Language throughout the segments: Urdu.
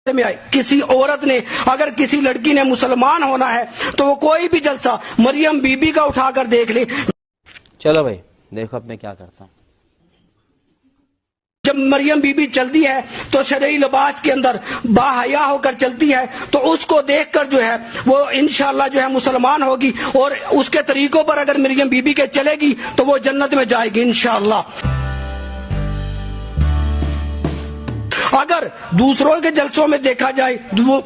میں آئے کسی عورت نے اگر کسی لڑکی نے مسلمان ہونا ہے تو وہ کوئی بھی جلسہ مریم بی بی کا اٹھا کر دیکھ لے. چلو بھائی دیکھو اب میں کیا کرتا ہوں. جب مریم بی بی چلتی ہے تو شرعی لباس کے اندر باحیا ہو کر چلتی ہے تو اس کو دیکھ کر جو ہے وہ انشاءاللہ جو ہے مسلمان ہوگی اور اس کے طریقوں پر اگر مریم بی بی کے چلے گی تو وہ جنت میں جائے گی انشاءاللہ. اگر دوسروں کے جلسوں میں دیکھا جائے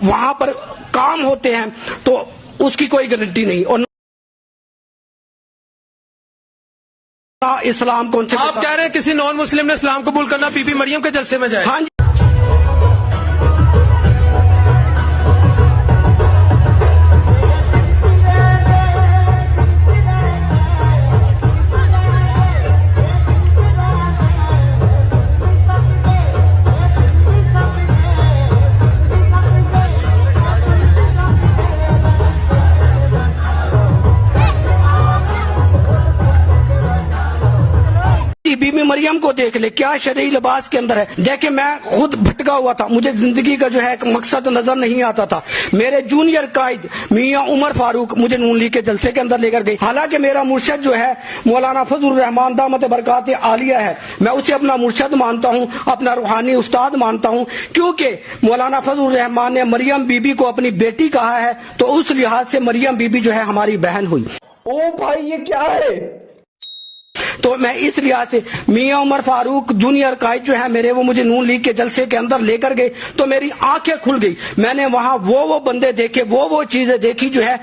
وہاں پر کام ہوتے ہیں تو اس کی کوئی گارنٹی نہیں. اور اسلام کون سے آپ کہہ رہے ہیں کسی نان مسلم نے اسلام قبول کرنا بی بی مریم کے جلسے میں جائے؟ ہاں جی. بی بی مریم کو دیکھ لے کیا شرعی لباس کے اندر ہے. دیکھیں میں خود بھٹکا ہوا تھا, مجھے زندگی کا جو ہے ایک مقصد نظر نہیں آتا تھا. میرے جونیئر قائد میاں عمر فاروق مجھے نون لیگ کے جلسے کے اندر لے کر گئی. حالانکہ میرا مرشد جو ہے مولانا فضل الرحمان دامت برکات عالیہ ہے, میں اسے اپنا مرشد مانتا ہوں, اپنا روحانی استاد مانتا ہوں, کیونکہ مولانا فضل الرحمان نے مریم بی بی کو اپنی بیٹی کہا ہے تو اس لحاظ سے مریم بی بی جو ہے ہماری بہن ہوئی. او بھائی یہ کیا ہے؟ تو میں اس لحاظ سے میاں عمر فاروق جونیئر قائد جو ہے میرے, وہ مجھے نون لیگ کے جلسے کے اندر لے کر گئے تو میری آنکھیں کھل گئی. میں نے وہاں وہ بندے دیکھے, وہ چیزیں دیکھی جو ہے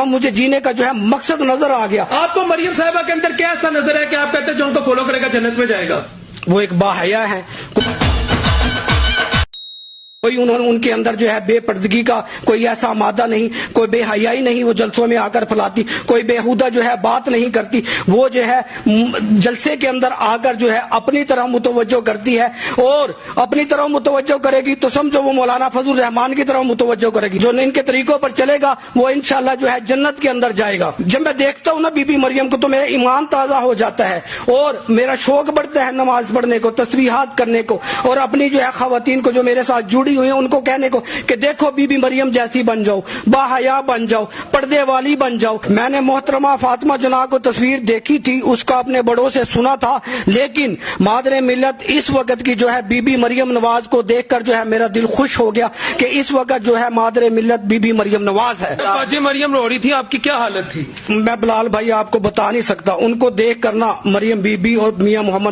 مجھے جینے کا جو ہے مقصد نظر آ گیا. آپ کو مریم صاحبہ کے اندر کیا ایسا نظر ہے کہ آپ کہتے ہیں جو ان کو فالو کرے گا جنت میں جائے گا؟ وہ ایک باحیا ہے, کوئی ان کے اندر جو ہے بے پردگی کا کوئی ایسا مادہ نہیں, کوئی بے حیائی نہیں وہ جلسوں میں آ کر پھیلاتی, کوئی بےہودہ جو ہے بات نہیں کرتی. وہ جو ہے جلسے کے اندر آ کر جو ہے اپنی طرح متوجہ کرتی ہے, اور اپنی طرح متوجہ کرے گی تو سمجھو وہ مولانا فضل الرحمان کی طرح متوجہ کرے گی. جو ان کے طریقوں پر چلے گا وہ انشاءاللہ جو ہے جنت کے اندر جائے گا. جب میں دیکھتا ہوں نا بی بی مریم کو تو میرا ایمان تازہ ہو جاتا ہے اور میرا شوق بڑھتا ہے نماز پڑھنے کو, تسبیحات کرنے کو, اور اپنی جو ہے خواتین کو جو میرے ساتھ جڑی ہوئی ہیں ان کو کہنے کو کہ دیکھو بی بی مریم جیسی بن جاؤ, باحیا بن جاؤ, پردے والی بن جاؤ. میں نے محترمہ فاطمہ جناح کو تصویر دیکھی تھی, اس کا اپنے بڑوں سے سنا تھا, لیکن مادر ملت اس وقت کی جو ہے بی بی مریم نواز کو دیکھ کر جو ہے میرا دل خوش ہو گیا کہ اس وقت جو ہے مادر ملت بی بی مریم نواز ہے. باجی مریم رو رہی تھی, آپ کی کیا حالت تھی؟ میں بلال بھائی آپ کو بتا نہیں سکتا. ان کو دیکھ کرنا مریم بی بی اور میاں محمد